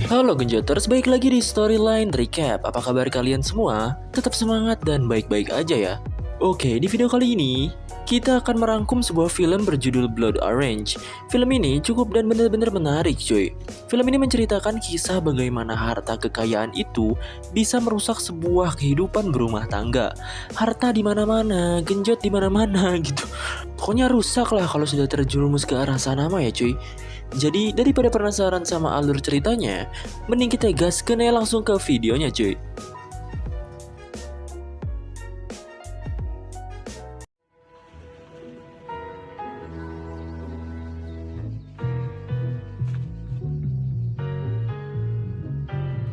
Halo Genjoters, balik lagi di Storyline Recap. Apa kabar kalian semua? Tetap semangat dan baik-baik aja ya. Oke, di video kali ini kita akan merangkum sebuah film berjudul Blood Orange. Film ini cukup dan benar-benar menarik cuy. Film ini menceritakan kisah bagaimana harta kekayaan itu bisa merusak sebuah kehidupan berumah tangga. Harta di mana-mana, genjot di mana-mana gitu. Pokoknya rusak lah kalau sudah terjerumus ke arah sana mah ya cuy. Jadi daripada penasaran sama alur ceritanya, mending kita gaskeun aja langsung ke videonya cuy.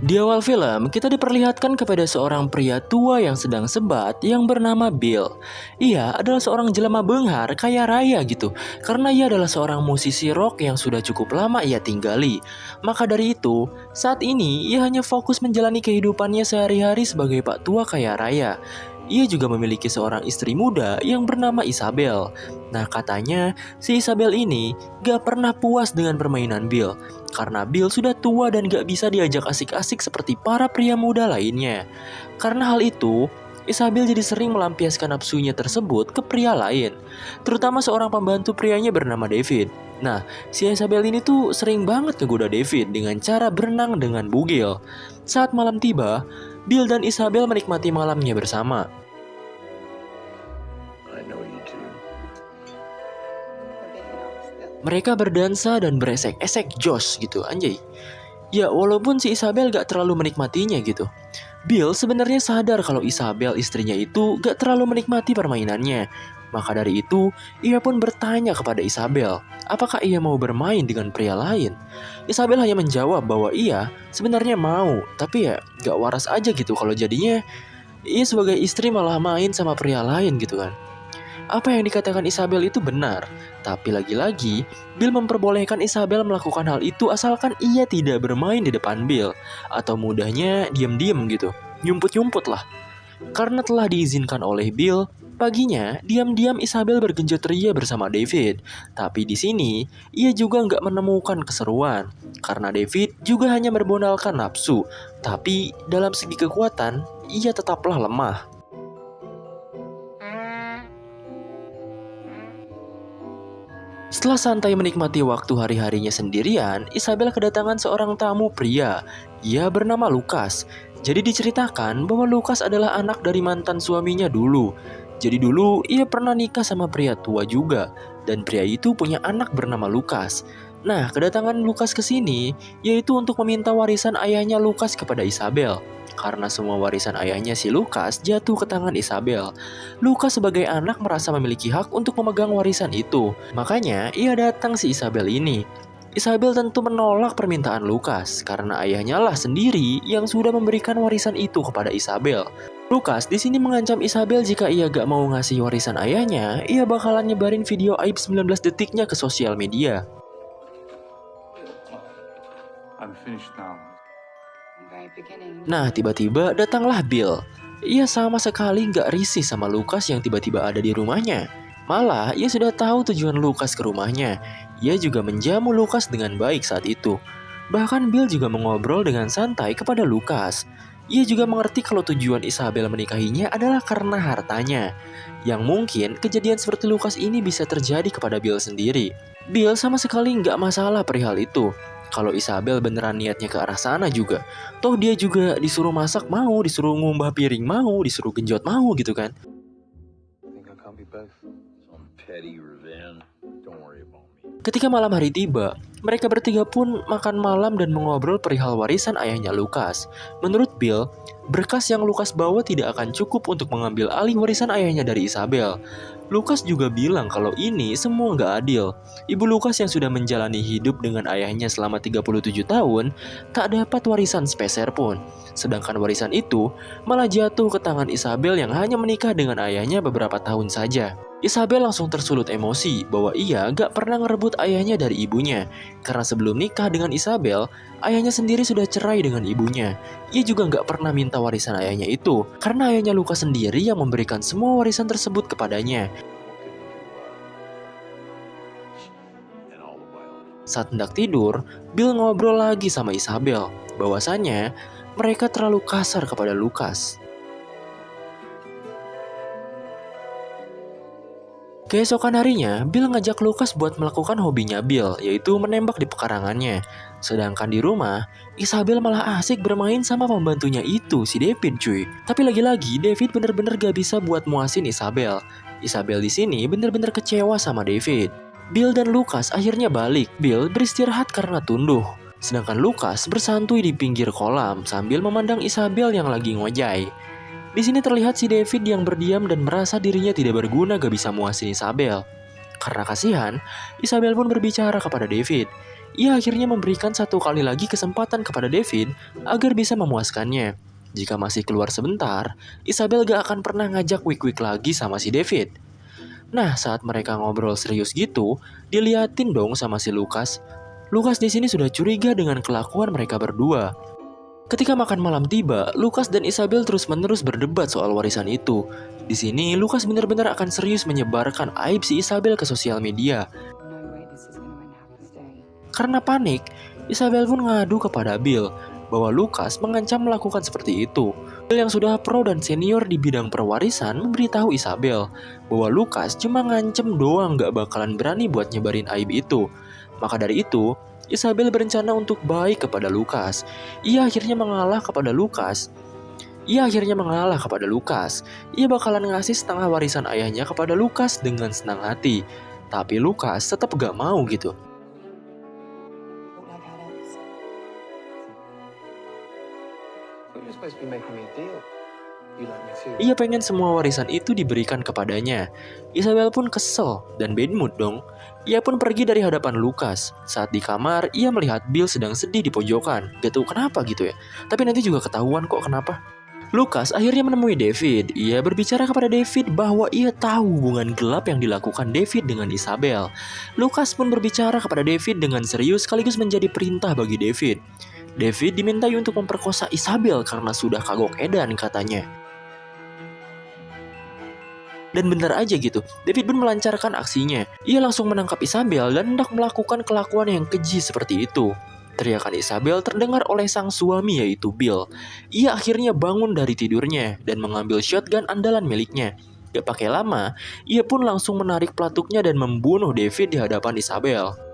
Di awal film, kita diperlihatkan kepada seorang pria tua yang sedang sebat yang bernama Bill. Ia adalah seorang jelema beunghar kaya raya gitu, karena ia adalah seorang musisi rock yang sudah cukup lama ia tinggali. Maka dari itu, saat ini ia hanya fokus menjalani kehidupannya sehari-hari sebagai pak tua kaya raya. Ia juga memiliki seorang istri muda yang bernama Isabel. Nah katanya si Isabel ini gak pernah puas dengan permainan Bill, karena Bill sudah tua dan gak bisa diajak asik-asik seperti para pria muda lainnya. Karena hal itu, Isabel jadi sering melampiaskan nafsunya tersebut ke pria lain, terutama seorang pembantu prianya bernama David. Nah, si Isabel ini tuh sering banget ngegoda David dengan cara berenang dengan bugil. Saat malam tiba, Bill dan Isabel menikmati malamnya bersama. Mereka berdansa dan beresek-esek jos gitu anjay. Ya walaupun si Isabel gak terlalu menikmatinya gitu. Bill sebenarnya sadar kalau Isabel istrinya itu gak terlalu menikmati permainannya. Maka dari itu, ia pun bertanya kepada Isabel, apakah ia mau bermain dengan pria lain? Isabel hanya menjawab bahwa ia sebenarnya mau, tapi ya gak waras aja gitu kalau jadinya ia sebagai istri malah main sama pria lain gitu kan. Apa yang dikatakan Isabel itu benar, tapi lagi-lagi Bill memperbolehkan Isabel melakukan hal itu asalkan ia tidak bermain di depan Bill, atau mudahnya diam-diam gitu, nyumput-nyumput lah. Karena telah diizinkan oleh Bill, paginya diam-diam Isabel bergenjot ria bersama David. Tapi di sini ia juga nggak menemukan keseruan, karena David juga hanya berbondalkan nafsu, tapi dalam segi kekuatan ia tetaplah lemah. Setelah santai menikmati waktu hari-harinya sendirian, Isabel kedatangan seorang tamu pria. Ia bernama Lucas. Jadi diceritakan bahwa Lucas adalah anak dari mantan suaminya dulu. Jadi dulu ia pernah nikah sama pria tua juga, dan pria itu punya anak bernama Lucas. Nah, kedatangan Lucas ke sini yaitu untuk meminta warisan ayahnya Lucas kepada Isabel. Karena semua warisan ayahnya si Lucas jatuh ke tangan Isabel. Lucas sebagai anak merasa memiliki hak untuk memegang warisan itu. Makanya ia datang si Isabel ini. Isabel tentu menolak permintaan Lucas karena ayahnya lah sendiri yang sudah memberikan warisan itu kepada Isabel. Lucas di sini mengancam Isabel jika ia gak mau ngasih warisan ayahnya, ia bakalan nyebarin video aib 19 detiknya ke sosial media. Nah, tiba-tiba datanglah Bill. Ia sama sekali gak risih sama Lucas yang tiba-tiba ada di rumahnya. Malah, ia sudah tahu tujuan Lucas ke rumahnya. Ia juga menjamu Lucas dengan baik saat itu. Bahkan Bill juga mengobrol dengan santai kepada Lucas. Ia juga mengerti kalau tujuan Isabel menikahinya adalah karena hartanya. Yang mungkin kejadian seperti Lucas ini bisa terjadi kepada Bill sendiri. Bill sama sekali nggak masalah perihal itu. Kalau Isabel beneran niatnya ke arah sana juga. Toh dia juga disuruh masak mau, disuruh ngumbah piring mau, disuruh genjot mau gitu kan. Ketika malam hari tiba, mereka bertiga pun makan malam dan mengobrol perihal warisan ayahnya Lucas. Menurut Bill, berkas yang Lucas bawa tidak akan cukup untuk mengambil alih warisan ayahnya dari Isabel. Lucas juga bilang kalau ini semua nggak adil. Ibu Lucas yang sudah menjalani hidup dengan ayahnya selama 37 tahun, tak dapat warisan sepeser pun. Sedangkan warisan itu malah jatuh ke tangan Isabel yang hanya menikah dengan ayahnya beberapa tahun saja. Isabel langsung tersulut emosi bahwa ia gak pernah ngerebut ayahnya dari ibunya. Karena sebelum nikah dengan Isabel, ayahnya sendiri sudah cerai dengan ibunya. Ia juga gak pernah minta warisan ayahnya itu, karena ayahnya Lucas sendiri yang memberikan semua warisan tersebut kepadanya. Saat hendak tidur, Bill ngobrol lagi sama Isabel. bahwasannya mereka terlalu kasar kepada Lucas. Keesokan harinya, Bill ngajak Lucas buat melakukan hobinya Bill, yaitu menembak di pekarangannya. Sedangkan di rumah, Isabel malah asik bermain sama pembantunya itu, si David cuy. Tapi lagi-lagi, David bener-bener gak bisa buat muasin Isabel. Isabel di sini bener-bener kecewa sama David. Bill dan Lucas akhirnya balik. Bill beristirahat karena tunduh. Sedangkan Lucas bersantui di pinggir kolam sambil memandang Isabel yang lagi ngojay. Di sini terlihat si David yang berdiam dan merasa dirinya tidak berguna gak bisa muasin Isabel. Karena kasihan, Isabel pun berbicara kepada David. Ia akhirnya memberikan satu kali lagi kesempatan kepada David agar bisa memuaskannya. Jika masih keluar sebentar, Isabel gak akan pernah ngajak wik-wik lagi sama si David. Nah, saat mereka ngobrol serius gitu, diliatin dong sama si Lucas. Lucas di sini sudah curiga dengan kelakuan mereka berdua. Ketika makan malam tiba, Lucas dan Isabel terus-menerus berdebat soal warisan itu. Di sini, Lucas benar-benar akan serius menyebarkan aib si Isabel ke sosial media. Karena panik, Isabel pun ngadu kepada Bill bahwa Lucas mengancam melakukan seperti itu. Bill yang sudah pro dan senior di bidang perwarisan memberitahu Isabel bahwa Lucas cuma ngancem doang gak bakalan berani buat nyebarin aib itu. Maka dari itu, Isabel berencana untuk baik kepada Lucas. Ia akhirnya mengalah kepada Lucas. Ia bakalan ngasih setengah warisan ayahnya kepada Lucas dengan senang hati. Tapi Lucas tetap gak mau gitu. Ia pengen semua warisan itu diberikan kepadanya. Isabel pun kesel dan bad mood dong. Ia pun pergi dari hadapan Lucas. Saat di kamar, ia melihat Bill sedang sedih di pojokan. Gak tahu kenapa gitu ya. Tapi nanti juga ketahuan kok kenapa. Lucas akhirnya menemui David. Ia berbicara kepada David bahwa ia tahu hubungan gelap yang dilakukan David dengan Isabel. Lucas pun berbicara kepada David dengan serius sekaligus menjadi perintah bagi David. David dimintai untuk memperkosa Isabel karena sudah kagok edan katanya. Dan benar aja gitu, David pun melancarkan aksinya. Ia langsung menangkap Isabel dan hendak melakukan kelakuan yang keji seperti itu. Teriakan Isabel terdengar oleh sang suami yaitu Bill. Ia akhirnya bangun dari tidurnya dan mengambil shotgun andalan miliknya. Gak pakai lama, ia pun langsung menarik pelatuknya dan membunuh David di hadapan Isabel.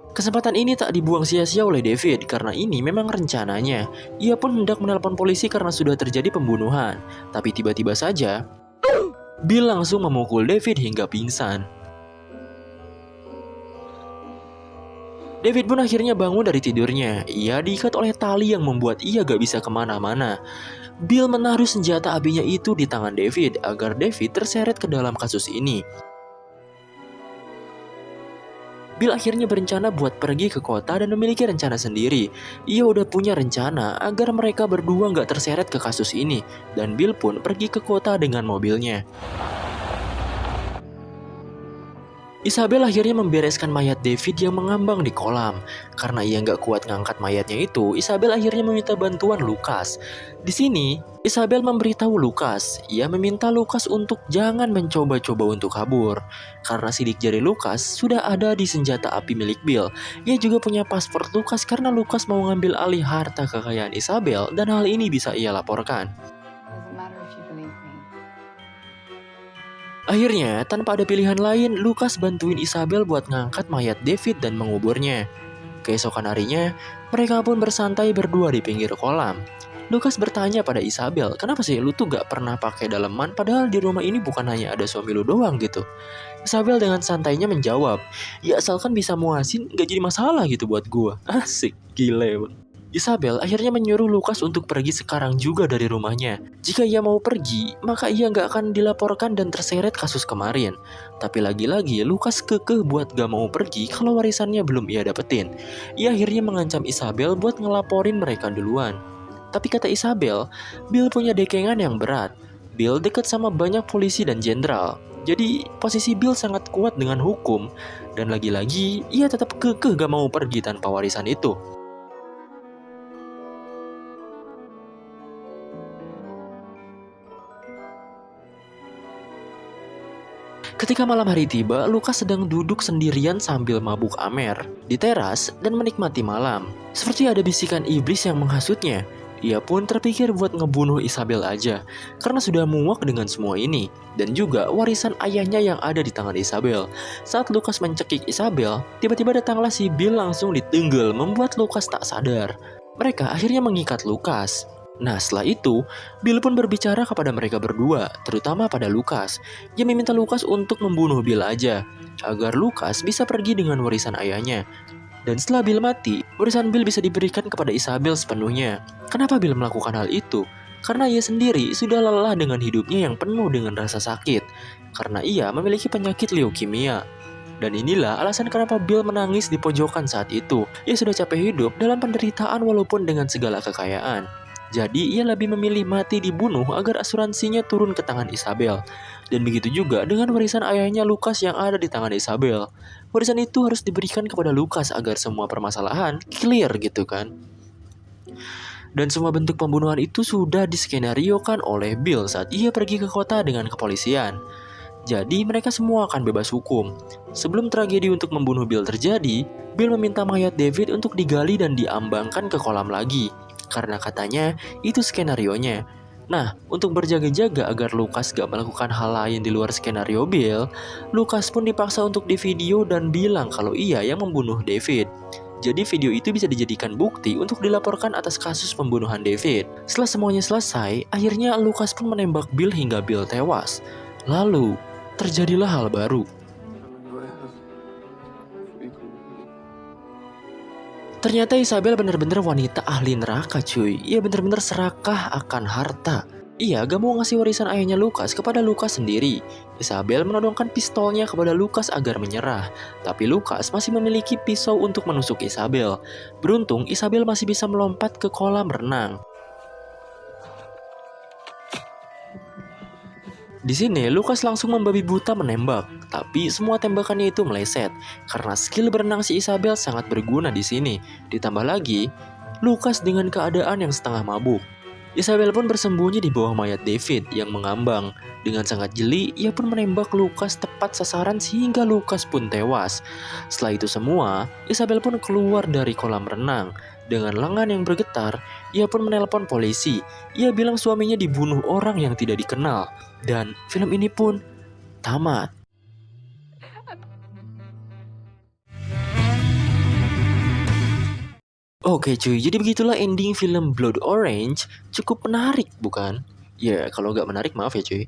Kesempatan ini tak dibuang sia-sia oleh David karena ini memang rencananya. Ia pun hendak menelpon polisi karena sudah terjadi pembunuhan. Tapi tiba-tiba saja, Bill langsung memukul David hingga pingsan. David pun akhirnya bangun dari tidurnya. Ia diikat oleh tali yang membuat ia gak bisa kemana-mana. Bill menaruh senjata apinya itu di tangan David agar David terseret ke dalam kasus ini. Bill akhirnya berencana buat pergi ke kota dan memiliki rencana sendiri. Ia udah punya rencana agar mereka berdua gak terseret ke kasus ini. Dan Bill pun pergi ke kota dengan mobilnya. Isabel akhirnya membereskan mayat David yang mengambang di kolam. Karena ia nggak kuat ngangkat mayatnya itu, Isabel akhirnya meminta bantuan Lucas. Di sini, Isabel memberitahu Lucas. Ia meminta Lucas untuk jangan mencoba-coba untuk kabur. Karena sidik jari Lucas sudah ada di senjata api milik Bill. Ia juga punya paspor Lucas karena Lucas mau ngambil alih harta kekayaan Isabel dan hal ini bisa ia laporkan. Akhirnya, tanpa ada pilihan lain, Lucas bantuin Isabel buat ngangkat mayat David dan menguburnya. Keesokan harinya, mereka pun bersantai berdua di pinggir kolam. Lucas bertanya pada Isabel, kenapa sih lu tuh gak pernah pakai daleman padahal di rumah ini bukan hanya ada suami lu doang gitu. Isabel dengan santainya menjawab, ya asalkan bisa muasin gak jadi masalah gitu buat gua. Asik, gile. Isabel akhirnya menyuruh Lucas untuk pergi sekarang juga dari rumahnya. Jika ia mau pergi, maka ia nggak akan dilaporkan dan terseret kasus kemarin. Tapi lagi-lagi Lucas kekeh buat gak mau pergi kalau warisannya belum ia dapetin. Ia akhirnya mengancam Isabel buat ngelaporin mereka duluan. Tapi kata Isabel, Bill punya dekengan yang berat. Bill dekat sama banyak polisi dan jenderal. Jadi posisi Bill sangat kuat dengan hukum. Dan lagi-lagi ia tetap kekeh gak mau pergi tanpa warisan itu. Ketika malam hari tiba, Lukas sedang duduk sendirian sambil mabuk amer di teras dan menikmati malam. Seperti ada bisikan iblis yang menghasutnya. Ia pun terpikir buat ngebunuh Isabel aja, karena sudah muak dengan semua ini, dan juga warisan ayahnya yang ada di tangan Isabel. Saat Lukas mencekik Isabel, tiba-tiba datanglah si Bill langsung ditenggel, membuat Lukas tak sadar. Mereka akhirnya mengikat Lukas. Nah, setelah itu, Bill pun berbicara kepada mereka berdua, terutama pada Lukas. Dia meminta Lukas untuk membunuh Bill aja, agar Lukas bisa pergi dengan warisan ayahnya. Dan setelah Bill mati, warisan Bill bisa diberikan kepada Isabel sepenuhnya. Kenapa Bill melakukan hal itu? Karena ia sendiri sudah lelah dengan hidupnya yang penuh dengan rasa sakit. Karena ia memiliki penyakit leukemia. Dan inilah alasan kenapa Bill menangis di pojokan saat itu. Ia sudah capek hidup dalam penderitaan walaupun dengan segala kekayaan. Jadi ia lebih memilih mati dibunuh agar asuransinya turun ke tangan Isabel. Dan begitu juga dengan warisan ayahnya Lukas yang ada di tangan Isabel. Warisan itu harus diberikan kepada Lukas agar semua permasalahan clear gitu kan. Dan semua bentuk pembunuhan itu sudah diskenariokan oleh Bill saat ia pergi ke kota dengan kepolisian. Jadi mereka semua akan bebas hukum. Sebelum tragedi untuk membunuh Bill terjadi, Bill meminta mayat David untuk digali dan diambangkan ke kolam lagi. Karena katanya itu skenarionya. Nah, untuk berjaga-jaga agar Lukas gak melakukan hal lain di luar skenario Bill, Lukas pun dipaksa untuk divideo dan bilang kalau ia yang membunuh David. Jadi video itu bisa dijadikan bukti untuk dilaporkan atas kasus pembunuhan David. Setelah semuanya selesai, akhirnya Lukas pun menembak Bill hingga Bill tewas. Lalu, terjadilah hal baru. Ternyata Isabel benar-benar wanita ahli neraka cuy. Ia benar-benar serakah akan harta. Ia gak mau ngasih warisan ayahnya Lukas kepada Lukas sendiri. Isabel menodongkan pistolnya kepada Lukas agar menyerah. Tapi Lukas masih memiliki pisau untuk menusuk Isabel. Beruntung Isabel masih bisa melompat ke kolam renang. Di sini Lukas langsung membabi buta menembak, tapi semua tembakannya itu meleset karena skill berenang si Isabel sangat berguna di sini. Ditambah lagi, Lukas dengan keadaan yang setengah mabuk. Isabel pun bersembunyi di bawah mayat David yang mengambang. Dengan sangat jeli, ia pun menembak Lukas tepat sasaran sehingga Lukas pun tewas. Setelah itu semua, Isabel pun keluar dari kolam renang. Dengan lengan yang bergetar, ia pun menelpon polisi. Ia bilang suaminya dibunuh orang yang tidak dikenal. Dan film ini pun tamat. Oke cuy, jadi begitulah ending film Blood Orange. Cukup menarik bukan? Ya kalau nggak menarik maaf ya cuy.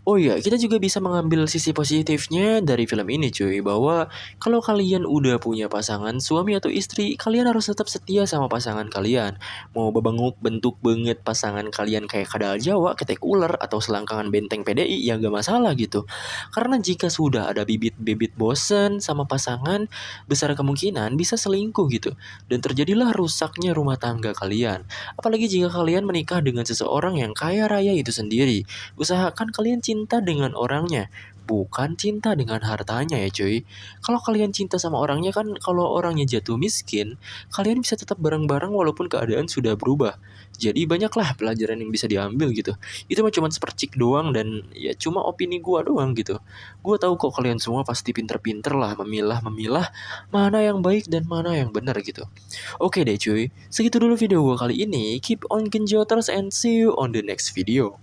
Oh iya, kita juga bisa mengambil sisi positifnya dari film ini cuy, bahwa kalau kalian udah punya pasangan suami atau istri, kalian harus tetap setia sama pasangan kalian. Mau bebenguk bentuk banget pasangan kalian kayak kadal Jawa, ketek ular, atau selangkangan benteng PDI, ya gak masalah gitu. Karena jika sudah ada bibit-bibit bosen sama pasangan, besar kemungkinan bisa selingkuh gitu. Dan terjadilah rusaknya rumah tangga kalian. Apalagi jika kalian menikah dengan seseorang yang kaya raya itu sendiri. Usahakan kalian cinta dengan orangnya, bukan cinta dengan hartanya ya cuy. Kalau kalian cinta sama orangnya kan, kalau orangnya jatuh miskin, kalian bisa tetap bareng-bareng walaupun keadaan sudah berubah. Jadi banyaklah pelajaran yang bisa diambil gitu. Itu mah cuma sepercik doang dan ya cuma opini gua doang gitu. Gua tahu kok kalian semua pasti pinter-pinter lah memilah-memilah mana yang baik dan mana yang benar gitu. Oke deh cuy, segitu dulu video gua kali ini. Keep on genjoters and see you on the next video.